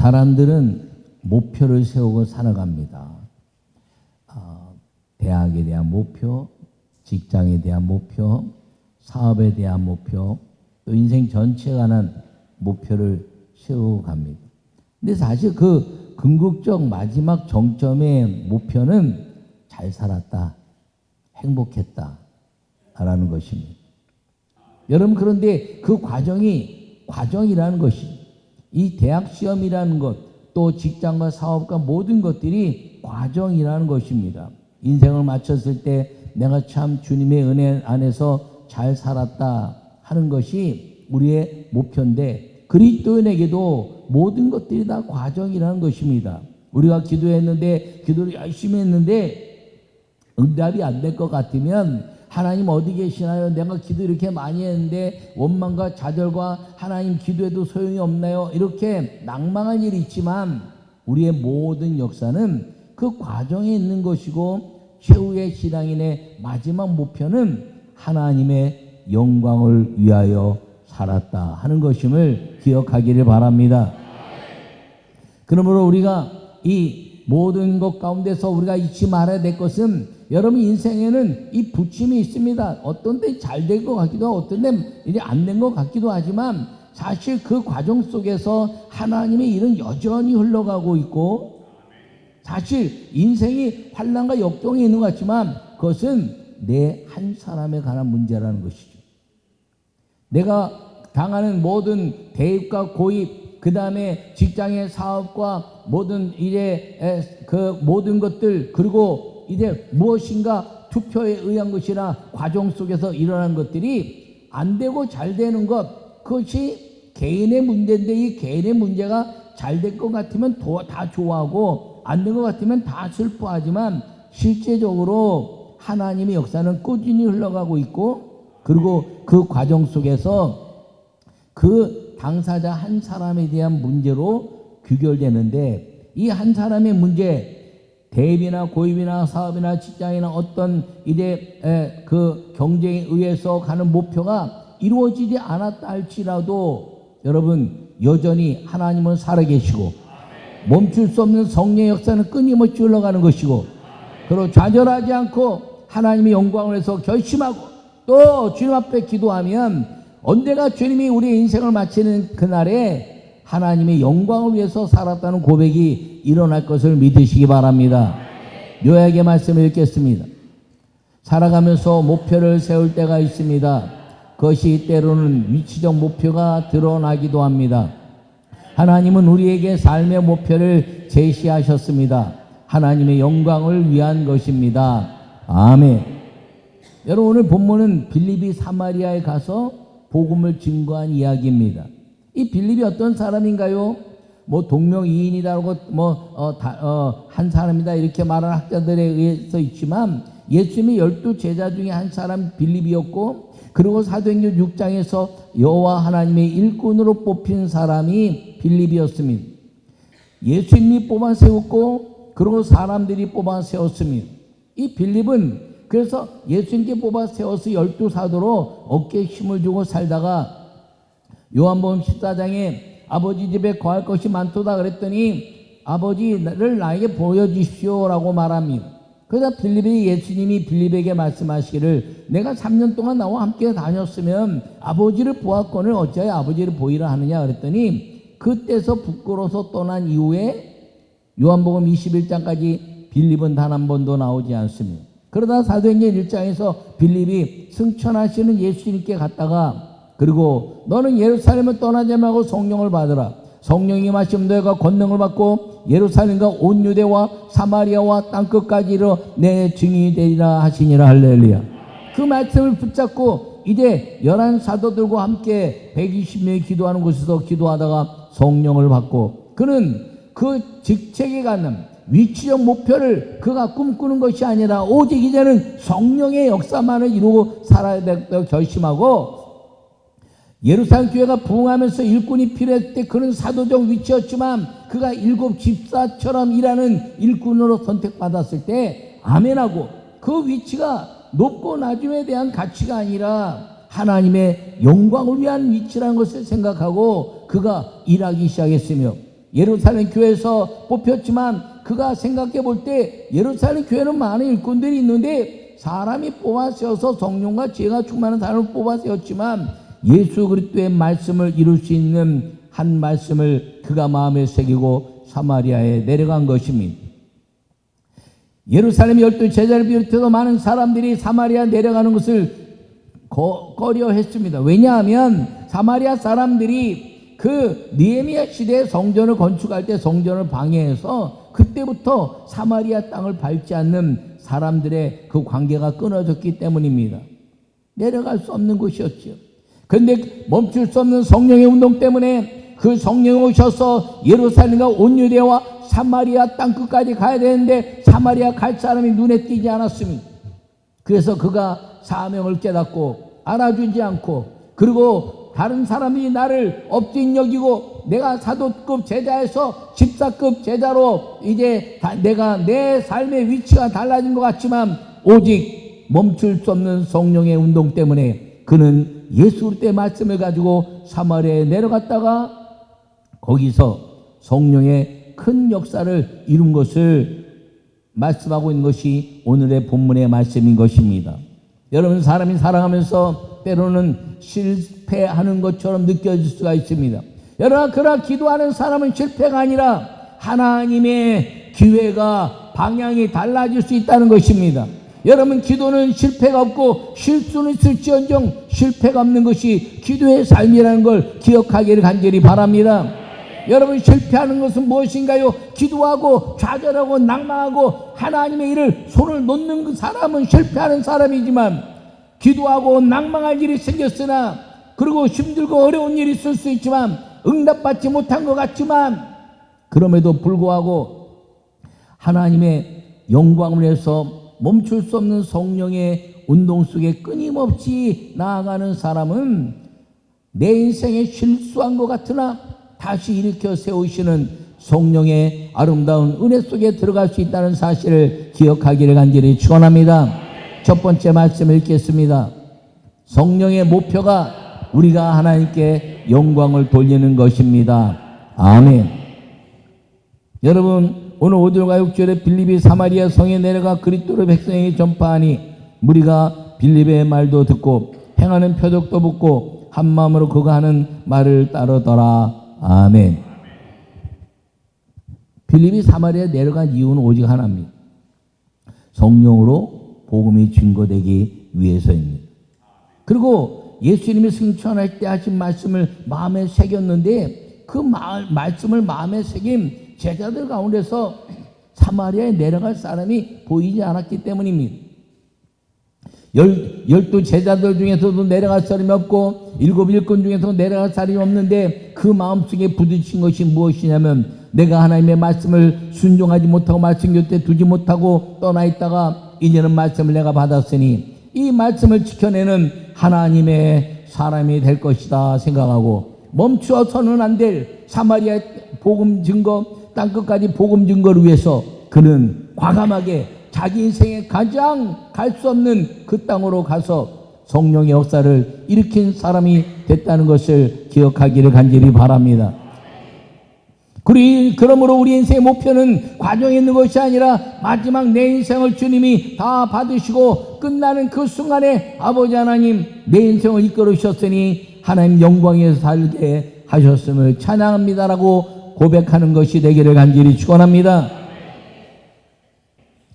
사람들은 목표를 세우고 살아갑니다. 대학에 대한 목표, 직장에 대한 목표, 사업에 대한 목표, 또 인생 전체에 관한 목표를 세우고 갑니다. 근데 사실 그 궁극적 마지막 정점의 목표는 잘 살았다, 행복했다 라는 것입니다. 여러분, 그런데 그 과정이라는 것이, 이 대학 시험이라는 것, 또 직장과 사업과 모든 것들이 과정이라는 것입니다. 인생을 마쳤을 때 내가 참 주님의 은혜 안에서 잘 살았다 하는 것이 우리의 목표인데, 그리스도인에게도 모든 것들이 다 과정이라는 것입니다. 우리가 기도를 열심히 했는데 응답이 안 될 것 같으면 하나님 어디 계시나요? 내가 기도 이렇게 많이 했는데 원망과 좌절과 하나님 기도해도 소용이 없나요? 이렇게 낭망한 일이 있지만 우리의 모든 역사는 그 과정에 있는 것이고, 최후의 신앙인의 마지막 목표는 하나님의 영광을 위하여 살았다 하는 것임을 기억하기를 바랍니다. 그러므로 우리가 이 모든 것 가운데서 우리가 잊지 말아야 될 것은, 여러분 인생에는 이 부침이 있습니다. 어떤 때 잘 될 것 같기도 하고 어떤 때 이제 안 된 것 같기도 하지만, 사실 그 과정 속에서 하나님의 일은 여전히 흘러가고 있고, 사실 인생이 환난과 역경이 있는 것 같지만 그것은 내 한 사람에 관한 문제라는 것이죠. 내가 당하는 모든 대입과 고입, 그 다음에 직장의 사업과 모든 일의 그 모든 것들, 그리고 이제 무엇인가 투표에 의한 것이나 과정 속에서 일어난 것들이 안 되고 잘 되는 것, 그것이 개인의 문제인데, 이 개인의 문제가 잘 될 것 같으면 다 좋아하고 안 된 것 같으면 다 슬퍼하지만, 실제적으로 하나님의 역사는 꾸준히 흘러가고 있고, 그리고 그 과정 속에서 그 당사자 한 사람에 대한 문제로 귀결되는데, 이 한 사람의 문제, 대입이나 고입이나 사업이나 직장이나 어떤 이제 그 경쟁에 의해서 가는 목표가 이루어지지 않았다 할지라도, 여러분 여전히 하나님은 살아계시고 멈출 수 없는 성령의 역사는 끊임없이 흘러가는 것이고, 그리고 좌절하지 않고 하나님의 영광을 위해서 결심하고 또 주님 앞에 기도하면 언제가 주님이 우리의 인생을 마치는 그날에 하나님의 영광을 위해서 살았다는 고백이 일어날 것을 믿으시기 바랍니다. 요약의 말씀을 읽겠습니다. 살아가면서 목표를 세울 때가 있습니다. 그것이 때로는 위치적 목표가 드러나기도 합니다. 하나님은 우리에게 삶의 목표를 제시하셨습니다. 하나님의 영광을 위한 것입니다. 아멘. 여러분, 오늘 본문은 빌립이 사마리아에 가서 복음을 증거한 이야기입니다. 이 빌립이 어떤 사람인가요? 뭐 동명이인이라고 한 사람이다 이렇게 말하는 학자들에 의해서 있지만, 예수님의 12 제자 중에 한 사람 빌립이었고, 그리고 사도행전 6장에서 여호와 하나님의 일꾼으로 뽑힌 사람이 빌립이었습니다. 예수님이 뽑아 세웠고, 그리고 사람들이 뽑아 세웠습니다. 이 빌립은 그래서 예수님께 뽑아 세워서 12 사도로 어깨에 힘을 주고 살다가, 요한복음 14장에 아버지 집에 거할 것이 많도다 그랬더니 아버지를 나에게 보여주십시오 라고 말합니다. 그러자 빌립이, 예수님이 빌립에게 말씀하시기를, 내가 3년 동안 나와 함께 다녔으면 아버지를 보았거늘 어찌하여 아버지를 보이라 하느냐 그랬더니, 그때서 부끄러워서 떠난 이후에 요한복음 21장까지 빌립은 단 한 번도 나오지 않습니다. 그러다 사도행전 1장에서 빌립이 승천하시는 예수님께 갔다가, 그리고 너는 예루살렘을 떠나지 말고 성령을 받으라. 성령이 임하시면 너희가 권능을 받고 예루살렘과 온 유대와 사마리아와 땅끝까지 이르러 내 증인이 되리라 하시니라. 할렐루야. 그 말씀을 붙잡고 이제 11 사도들과 함께 120명이 기도하는 곳에서 기도하다가 성령을 받고, 그는 그 직책에 가는 위치적 목표를 그가 꿈꾸는 것이 아니라 오직 이제는 성령의 역사만을 이루고 살아야 된다고 결심하고, 예루살렘 교회가 부흥하면서 일꾼이 필요할 때 그는 사도적 위치였지만 그가 7 집사처럼 일하는 일꾼으로 선택받았을 때 아멘하고, 그 위치가 높고 낮음에 대한 가치가 아니라 하나님의 영광을 위한 위치라는 것을 생각하고 그가 일하기 시작했으며, 예루살렘 교회에서 뽑혔지만 그가 생각해 볼 때 예루살렘 교회는 많은 일꾼들이 있는데 사람이 뽑아 세워서 성령과 지혜가 충만한 사람을 뽑아 세웠지만 예수 그리스도의 말씀을 이룰 수 있는 한 말씀을 그가 마음에 새기고 사마리아에 내려간 것입니다. 예루살렘 12 제자를 비롯해서 많은 사람들이 사마리아 내려가는 것을 꺼려했습니다. 왜냐하면 사마리아 사람들이 그 느헤미야 시대에 성전을 건축할 때 성전을 방해해서 그때부터 사마리아 땅을 밟지 않는 사람들의 그 관계가 끊어졌기 때문입니다. 내려갈 수 없는 곳이었죠. 그런데 멈출 수 없는 성령의 운동 때문에 그 성령이 오셔서 예루살렘과 온 유대와 사마리아 땅 끝까지 가야 되는데 사마리아 갈 사람이 눈에 띄지 않았습니다. 그래서 그가 사명을 깨닫고 알아주지 않고, 그리고 다른 사람이 나를 업진 여기고 내가 사도급 제자에서 집사급 제자로 이제 내가 내 삶의 위치가 달라진 것 같지만 오직 멈출 수 없는 성령의 운동 때문에 그는 예수 그리스도의 말씀을 가지고 사마리아에 내려갔다가 거기서 성령의 큰 역사를 이룬 것을 말씀하고 있는 것이 오늘의 본문의 말씀인 것입니다. 여러분, 사람이 살아가면서 때로는 실패하는 것처럼 느껴질 수가 있습니다. 그러나 기도하는 사람은 실패가 아니라 하나님의 기회가 방향이 달라질 수 있다는 것입니다. 여러분, 기도는 실패가 없고 실수는 있을지언정 실패가 없는 것이 기도의 삶이라는 걸 기억하기를 간절히 바랍니다. 여러분, 실패하는 것은 무엇인가요? 기도하고 좌절하고 낭망하고 하나님의 일을 손을 놓는 그 사람은 실패하는 사람이지만, 기도하고 낭망할 일이 생겼으나 그리고 힘들고 어려운 일이 있을 수 있지만 응답받지 못한 것 같지만 그럼에도 불구하고 하나님의 영광을 위해서 멈출 수 없는 성령의 운동 속에 끊임없이 나아가는 사람은 내 인생에 실수한 것 같으나 다시 일으켜 세우시는 성령의 아름다운 은혜 속에 들어갈 수 있다는 사실을 기억하기를 간절히 축원합니다. 첫 번째 말씀을 읽겠습니다. 성령의 목표가 우리가 하나님께 영광을 돌리는 것입니다. 아멘. 여러분, 오늘 5절과 6절에 빌립이 사마리아 성에 내려가 그리스도의 백성에게 전파하니 무리가 빌립의 말도 듣고 행하는 표적도 붙고 한 마음으로 그가 하는 말을 따르더라. 아멘. 빌립이 사마리아에 내려간 이유는 오직 하나입니다. 성령으로 복음이 증거되기 위해서입니다. 그리고 예수님이 승천할 때 하신 말씀을 마음에 새겼는데 그 말씀을 마음에 새긴 제자들 가운데서 사마리아에 내려갈 사람이 보이지 않았기 때문입니다. 12 제자들 중에서도 내려갈 사람이 없고 7 일꾼 중에서도 내려갈 사람이 없는데 그 마음속에 부딪힌 것이 무엇이냐면 내가 하나님의 말씀을 순종하지 못하고 말씀 곁에 두지 못하고 떠나 있다가 이제는 말씀을 내가 받았으니 이 말씀을 지켜내는 하나님의 사람이 될 것이다 생각하고 멈추어서는 안 될 사마리아 복음 증거, 땅끝까지 복음 증거를 위해서 그는 과감하게 자기 인생에 가장 갈 수 없는 그 땅으로 가서 성령의 역사를 일으킨 사람이 됐다는 것을 기억하기를 간절히 바랍니다. 그러므로 우리 인생의 목표는 과정에 있는 것이 아니라 마지막 내 인생을 주님이 다 받으시고 끝나는 그 순간에 아버지 하나님 내 인생을 이끌으셨으니 하나님 영광에서 살게 하셨음을 찬양합니다라고 고백하는 것이 되기를 간절히 축원합니다.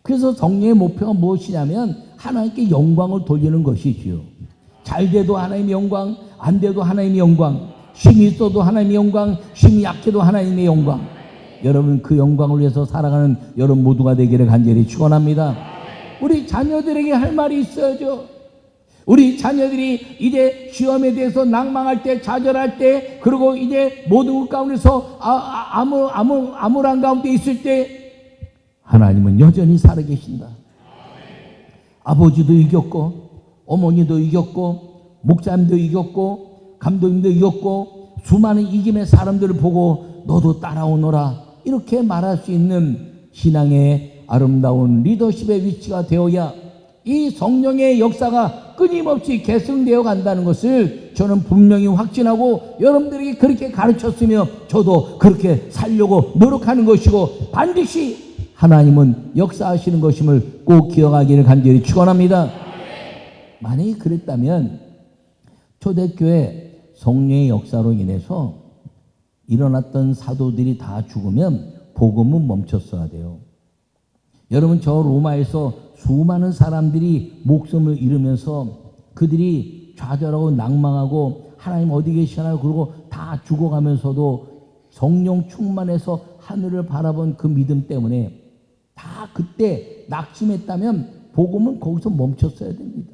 그래서 성령의 목표가 무엇이냐면 하나님께 영광을 돌리는 것이지요. 잘 돼도 하나님의 영광, 안 돼도 하나님의 영광, 힘이 있어도 하나님의 영광, 힘이 약해도 하나님의 영광. 여러분, 그 영광을 위해서 살아가는 여러분 모두가 되기를 간절히 축원합니다. 우리 자녀들에게 할 말이 있어야죠. 우리 자녀들이 이제 시험에 대해서 낭망할 때, 좌절할 때, 그리고 이제 모든 것 가운데서 암울한 가운데 있을 때 하나님은 여전히 살아계신다. 아버지도 이겼고 어머니도 이겼고 목사님도 이겼고 감독님도 이겼고 수많은 이김의 사람들을 보고 너도 따라오너라 이렇게 말할 수 있는 신앙의 아름다운 리더십의 위치가 되어야 이 성령의 역사가 끊임없이 계승되어 간다는 것을 저는 분명히 확신하고 여러분들에게 그렇게 가르쳤으며 저도 그렇게 살려고 노력하는 것이고 반드시 하나님은 역사하시는 것임을 꼭 기억하기를 간절히 축원합니다. 만약에 그랬다면 초대교회 성령의 역사로 인해서 일어났던 사도들이 다 죽으면 복음은 멈췄어야 돼요. 여러분, 저 로마에서 수많은 사람들이 목숨을 잃으면서 그들이 좌절하고 낭망하고 하나님 어디 계시나요? 그러고 다 죽어가면서도 성령 충만해서 하늘을 바라본 그 믿음 때문에 다 그때 낙심했다면 복음은 거기서 멈췄어야 됩니다.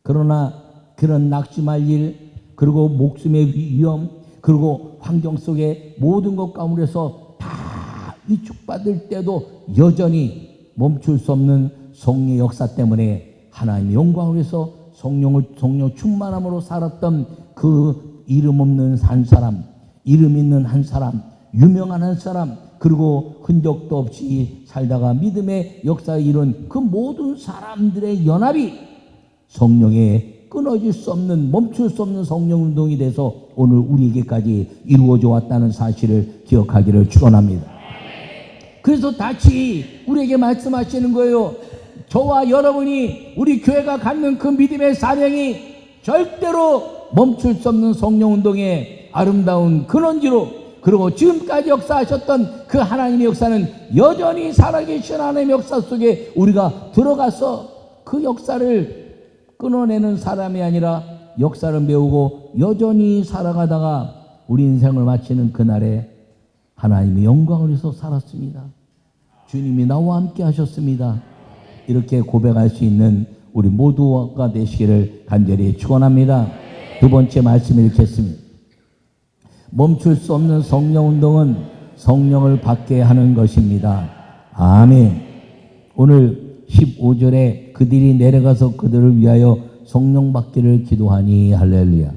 그러나 그런 낙심할 일, 그리고 목숨의 위험, 그리고 환경 속에 모든 것 가운데서 다 위축받을 때도 여전히 멈출 수 없는 성령의 역사 때문에 하나님의 영광을 위해서 성령 충만함으로 살았던 그 이름 없는 한 사람, 이름 있는 한 사람, 유명한 한 사람, 그리고 흔적도 없이 살다가 믿음의 역사에 이룬 그 모든 사람들의 연합이 성령의 끊어질 수 없는, 멈출 수 없는 성령 운동이 돼서 오늘 우리에게까지 이루어져 왔다는 사실을 기억하기를 축원합니다. 그래서 다시 우리에게 말씀하시는 거예요. 저와 여러분이, 우리 교회가 갖는 그 믿음의 사명이 절대로 멈출 수 없는 성령 운동의 아름다운 근원지로, 그리고 지금까지 역사하셨던 그 하나님의 역사는 여전히 살아계신 하나님의 역사 속에 우리가 들어가서 그 역사를 끊어내는 사람이 아니라 역사를 배우고 여전히 살아가다가 우리 인생을 마치는 그날에 하나님의 영광을 위해서 살았습니다. 주님이 나와 함께 하셨습니다. 이렇게 고백할 수 있는 우리 모두가 되시기를 간절히 축원합니다. 두 번째 말씀 읽겠습니다. 멈출 수 없는 성령 운동은 성령을 받게 하는 것입니다. 아멘. 오늘 15절에 그들이 내려가서 그들을 위하여 성령 받기를 기도하니 할렐루야.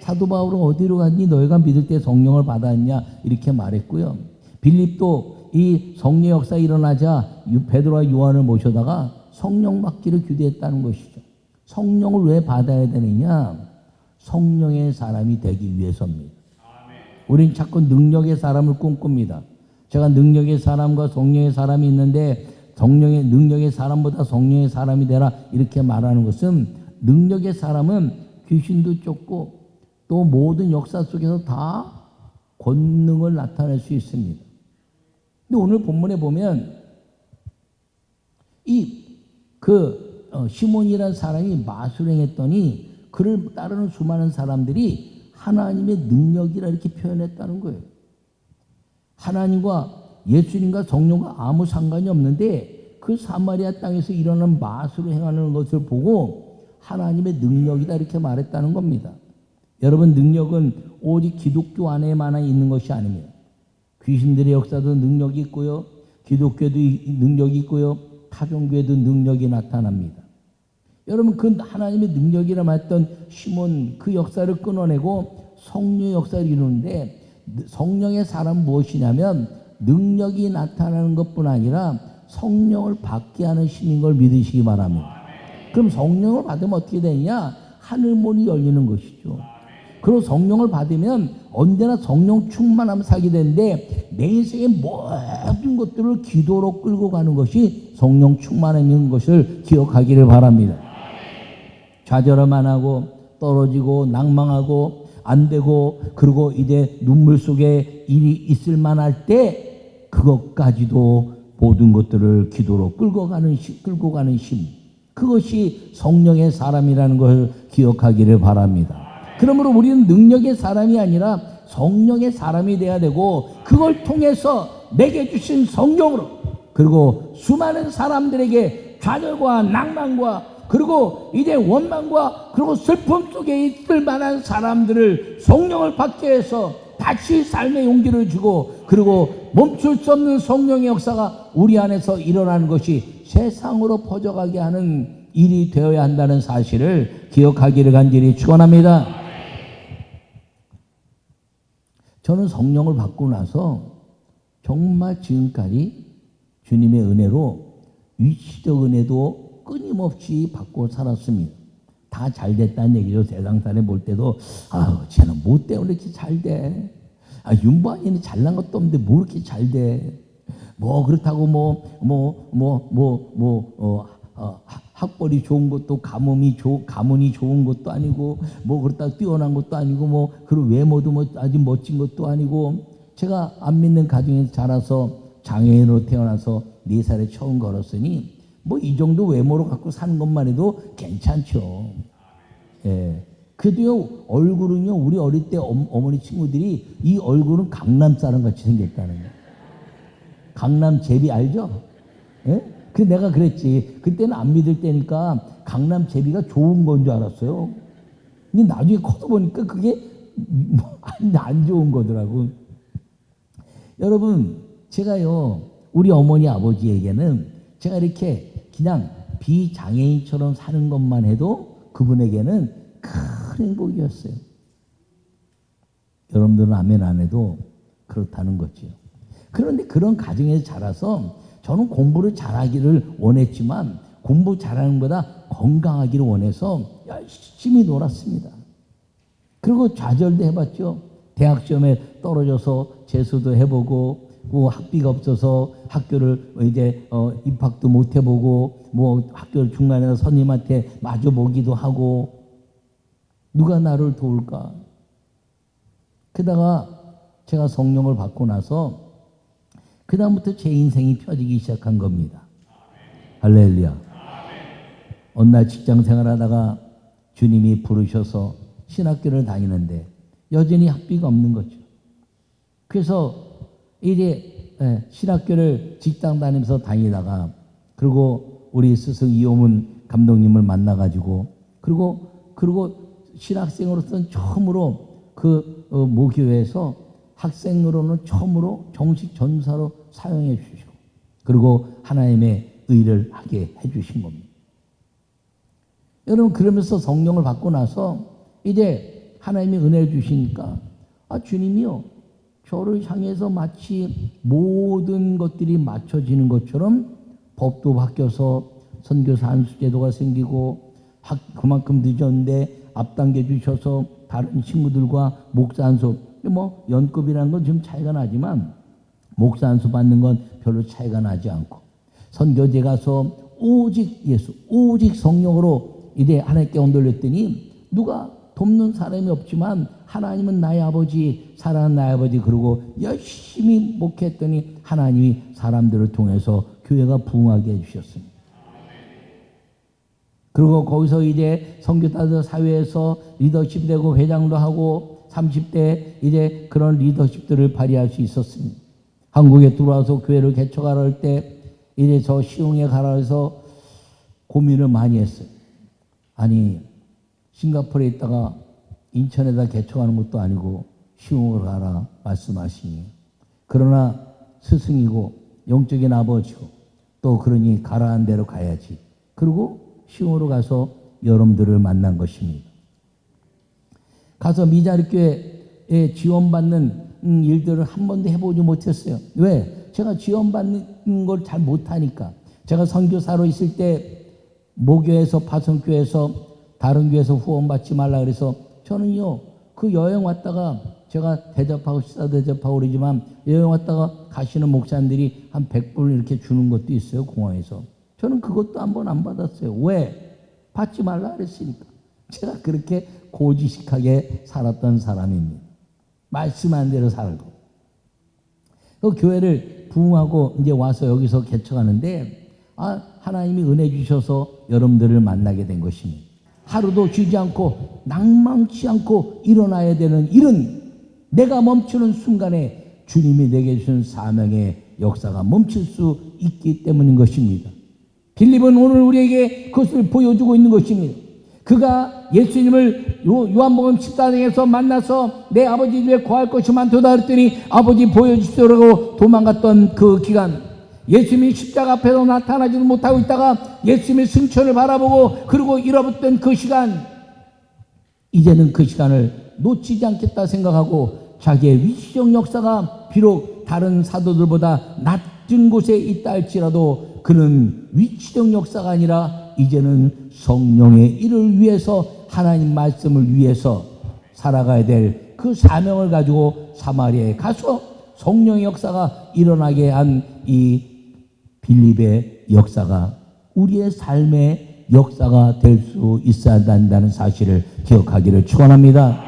사도 바울은 어디로 갔니? 너희가 믿을 때 성령을 받았냐? 이렇게 말했고요. 빌립도 이 성령 역사 일어나자 베드로와 요한을 모셔다가 성령 받기를 기도했다는 것이죠. 성령을 왜 받아야 되느냐? 성령의 사람이 되기 위해서입니다. 우린 자꾸 능력의 사람을 꿈꿉니다. 제가 능력의 사람과 성령의 사람이 있는데 성령의 능력의 사람보다 성령의 사람이 되라 이렇게 말하는 것은, 능력의 사람은 귀신도 쫓고 또 모든 역사 속에서 다 권능을 나타낼 수 있습니다. 근데 오늘 본문에 보면 시몬이라는 사람이 마술을 행했더니 그를 따르는 수많은 사람들이 하나님의 능력이라 이렇게 표현했다는 거예요. 하나님과 예수님과 성령과 아무 상관이 없는데 그 사마리아 땅에서 일어나는 마술을 행하는 것을 보고 하나님의 능력이다 이렇게 말했다는 겁니다. 여러분, 능력은 오직 기독교 안에만 있는 것이 아닙니다. 귀신들의 역사도 능력이 있고요, 기독교도 능력이 있고요, 타종교에도 능력이 나타납니다. 여러분, 그 하나님의 능력이라 말했던 시몬, 그 역사를 끊어내고 성령의 역사를 이루는데, 성령의 사람은 무엇이냐면 능력이 나타나는 것뿐 아니라 성령을 받게 하는 힘인 걸 믿으시기 바랍니다. 그럼 성령을 받으면 어떻게 되느냐? 하늘문이 열리는 것이죠. 그리고 성령을 받으면 언제나 성령 충만함을 살게 되는데, 내 인생의 모든 것들을 기도로 끌고 가는 것이 성령 충만함인 것을 기억하기를 바랍니다. 좌절만 하고 떨어지고 낭망하고 안 되고, 그리고 이제 눈물 속에 일이 있을 만할 때 그것까지도 모든 것들을 기도로 끌고 가는 힘, 그것이 성령의 사람이라는 것을 기억하기를 바랍니다. 그러므로 우리는 능력의 사람이 아니라 성령의 사람이 돼야 되고, 그걸 통해서 내게 주신 성령으로, 그리고 수많은 사람들에게 좌절과 낭만과 그리고 이제 원망과 그리고 슬픔 속에 있을 만한 사람들을 성령을 받게 해서 다시 삶의 용기를 주고, 그리고 멈출 수 없는 성령의 역사가 우리 안에서 일어나는 것이 세상으로 퍼져가게 하는 일이 되어야 한다는 사실을 기억하기를 간절히 축원합니다. 저는 성령을 받고 나서 정말 지금까지 주님의 은혜로 위치적 은혜도 끊임없이 받고 살았습니다. 다 잘 됐다는 얘기죠. 세상 사람이 볼 때도 쟤는 뭐 때문에 이렇게 잘 돼? 윤보아니는 잘난 것도 없는데 뭐 이렇게 잘 돼? 뭐 그렇다고 학벌이 좋은 것도 가문이 좋은 것도 아니고 뭐 그렇다고 뛰어난 것도 아니고 그리고 외모도 아주 멋진 것도 아니고 제가 안 믿는 가정에서 자라서 장애인으로 태어나서 4살에 처음 걸었으니 이 정도 외모로 갖고 사는 것만 해도 괜찮죠. 예. 그래도 얼굴은요, 우리 어릴 때 어머니 친구들이 이 얼굴은 강남 사람 같이 생겼다는 거예요. 강남 제비 알죠? 예? 내가 그랬지. 그때는 안 믿을 때니까 강남 제비가 좋은 건 줄 알았어요. 근데 나중에 커서 보니까 그게 안 좋은 거더라고. 여러분, 제가요, 우리 어머니 아버지에게는 제가 이렇게 그냥 비장애인처럼 사는 것만 해도 그분에게는 큰 행복이었어요. 여러분들은 아멘 안 해도 그렇다는 거죠. 그런데 그런 가정에서 자라서 저는 공부를 잘하기를 원했지만 공부 잘하는 것보다 건강하기를 원해서 열심히 놀았습니다. 그리고 좌절도 해봤죠. 대학 시험에 떨어져서 재수도 해보고 학비가 없어서 학교를 이제 입학도 못 해보고 학교 중간에 선생님한테 마주 보기도 하고 누가 나를 도울까? 그러다가 제가 성령을 받고 나서 그 다음부터 제 인생이 펴지기 시작한 겁니다. 할렐루야. 어느 날 직장 생활하다가 주님이 부르셔서 신학교를 다니는데 여전히 학비가 없는 거죠. 그래서 이제 신학교를 직장 다니면서 다니다가 그리고 우리 스승 이호문 감독님을 만나가지고 그리고 신학생으로서는 처음으로 그 모교회에서 학생으로는 처음으로 정식 전사로 사용해 주시고 그리고 하나님의 의를 하게 해 주신 겁니다. 여러분 그러면서 성령을 받고 나서 이제 하나님이 은혜를 주시니까 주님이요 저를 향해서 마치 모든 것들이 맞춰지는 것처럼 법도 바뀌어서 선교사 안수 제도가 생기고 그만큼 늦었는데 앞당겨 주셔서 다른 친구들과 목사 안수 연급이라는 건 좀 차이가 나지만 목사 안수 받는 건 별로 차이가 나지 않고 선교제 가서 오직 예수 오직 성령으로 이제 하나님께 온돌렸더니 누가 돕는 사람이 없지만 하나님은 나의 아버지 사랑하는 나의 아버지 그러고 열심히 목회했더니 하나님이 사람들을 통해서 교회가 부흥하게 해주셨습니다. 그리고 거기서 이제 선교사들 사회에서 리더십 되고 회장도 하고 30대 이제 그런 리더십들을 발휘할 수 있었습니다. 한국에 들어와서 교회를 개척하라 할 때 이제 저 시흥에 가라 해서 고민을 많이 했어요. 아니 싱가포르에 있다가 인천에다 개척하는 것도 아니고 시흥으로 가라 말씀하시니 그러나 스승이고 영적인 아버지고 또 그러니 가라한 대로 가야지. 그리고 시흥으로 가서 여러분들을 만난 것입니다. 가서 미자립교회에 지원받는 일들을 한 번도 해보지 못했어요. 왜? 제가 지원받는 걸 잘 못하니까. 제가 선교사로 있을 때 모교에서 파송교회에서 다른 교회에서 후원받지 말라 그래서 저는요 그 여행 왔다가 제가 대접하고 식사 대접하고 그러지만 여행 왔다가 가시는 목사님들이 한 100불 이렇게 주는 것도 있어요. 공항에서. 저는 그것도 한 번 안 받았어요. 왜? 받지 말라 그랬으니까. 제가 그렇게 고지식하게 살았던 사람입니다. 말씀한 대로 살고. 그 교회를 부흥하고 이제 와서 여기서 개척하는데 하나님이 은혜 주셔서 여러분들을 만나게 된 것입니다. 하루도 쉬지 않고 낭망치 않고 일어나야 되는 일은 내가 멈추는 순간에 주님이 내게 주신 사명의 역사가 멈출 수 있기 때문인 것입니다. 빌립은 오늘 우리에게 그것을 보여주고 있는 것입니다. 그가 예수님을 요한복음 14장에서 만나서 내 아버지 집에 거할 것이 많도다 그랬더니 아버지 보여주시라고 도망갔던 그 기간 예수님이 십자가 앞에서 나타나지도 못하고 있다가 예수님의 승천을 바라보고 그리고 잃어버렸던 그 시간 이제는 그 시간을 놓치지 않겠다 생각하고 자기의 위시적 역사가 비록 다른 사도들보다 낮은 곳에 있다 할지라도 그는 위치적 역사가 아니라 이제는 성령의 일을 위해서 하나님 말씀을 위해서 살아가야 될 그 사명을 가지고 사마리아에 가서 성령의 역사가 일어나게 한 이 빌립의 역사가 우리의 삶의 역사가 될 수 있어야 한다는 사실을 기억하기를 축원합니다.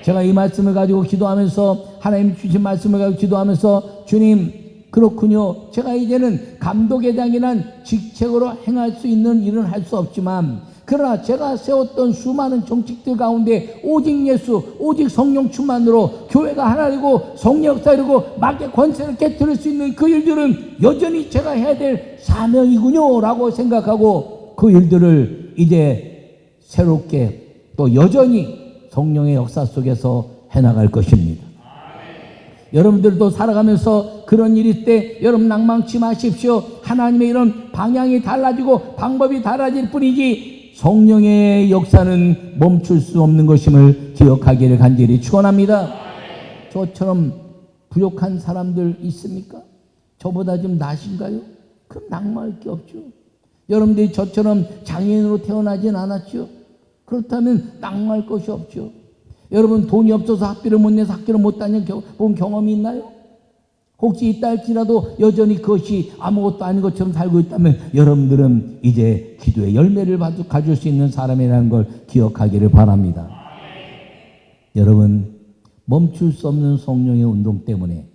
제가 이 말씀을 가지고 기도하면서 하나님 주신 말씀을 가지고 기도하면서 주님 그렇군요. 제가 이제는 감독회장이란 직책으로 행할 수 있는 일은 할 수 없지만 그러나 제가 세웠던 수많은 정책들 가운데 오직 예수, 오직 성령 충만으로 교회가 하나이고 성령 역사이고 마귀의 권세를 깨뜨릴 수 있는 그 일들은 여전히 제가 해야 될 사명이군요 라고 생각하고 그 일들을 이제 새롭게 또 여전히 성령의 역사 속에서 해나갈 것입니다. 여러분들도 살아가면서 그런 일일 때 여러분 낭망치 마십시오. 하나님의 이런 방향이 달라지고 방법이 달라질 뿐이지 성령의 역사는 멈출 수 없는 것임을 기억하기를 간절히 축원합니다. 저처럼 부족한 사람들 있습니까? 저보다 좀 나신가요? 그럼 낭망할 게 없죠. 여러분들이 저처럼 장애인으로 태어나진 않았죠. 그렇다면 낭망할 것이 없죠. 여러분 돈이 없어서 학비를 못 내서 학교를 못 다녀본 경험이 있나요? 혹시 있다 할지라도 여전히 그것이 아무것도 아닌 것처럼 살고 있다면 여러분들은 이제 기도의 열매를 가질 수 있는 사람이라는 걸 기억하기를 바랍니다. 여러분 멈출 수 없는 성령의 운동 때문에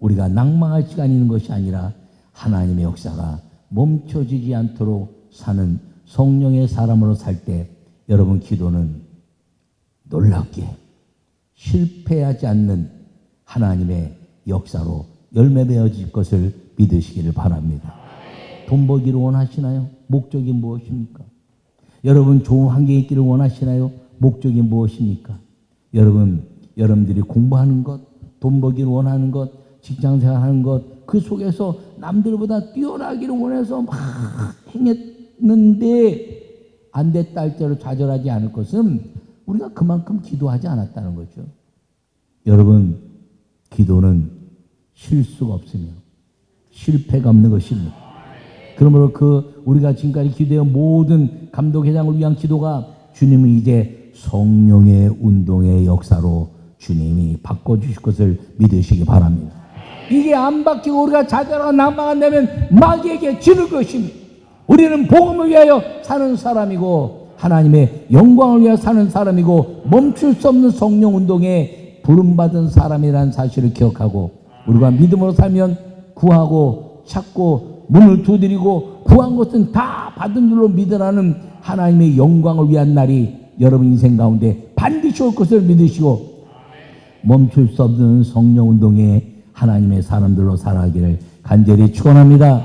우리가 낭망할 시간이 있는 것이 아니라 하나님의 역사가 멈춰지지 않도록 사는 성령의 사람으로 살 때 여러분 기도는 놀랍게 실패하지 않는 하나님의 역사로 열매 맺어질 것을 믿으시기를 바랍니다. 돈 벌기를 원하시나요? 목적이 무엇입니까? 여러분 좋은 환경에 있기를 원하시나요? 목적이 무엇입니까? 여러분들이 공부하는 것, 돈 벌기를 원하는 것, 직장생활하는 것, 그 속에서 남들보다 뛰어나기를 원해서 막 행했는데 안 됐다 할지라도 좌절하지 않을 것은 우리가 그만큼 기도하지 않았다는 거죠. 여러분 기도는 실수가 없으며 실패가 없는 것입니다. 그러므로 우리가 지금까지 기도해 모든 감독회장을 위한 기도가 주님이 이제 성령의 운동의 역사로 주님이 바꿔주실 것을 믿으시기 바랍니다. 이게 안 바뀌고 우리가 좌절하고 낭망한다면 마귀에게 지는 것입니다. 우리는 복음을 위하여 사는 사람이고 하나님의 영광을 위하여 사는 사람이고 멈출 수 없는 성령 운동에 부름받은 사람이라는 사실을 기억하고 우리가 믿음으로 살면 구하고 찾고 문을 두드리고 구한 것은 다 받은 줄로 믿으라는 하나님의 영광을 위한 날이 여러분 인생 가운데 반드시 올 것을 믿으시고 멈출 수 없는 성령 운동에 하나님의 사람들로 살아가기를 간절히 축원합니다.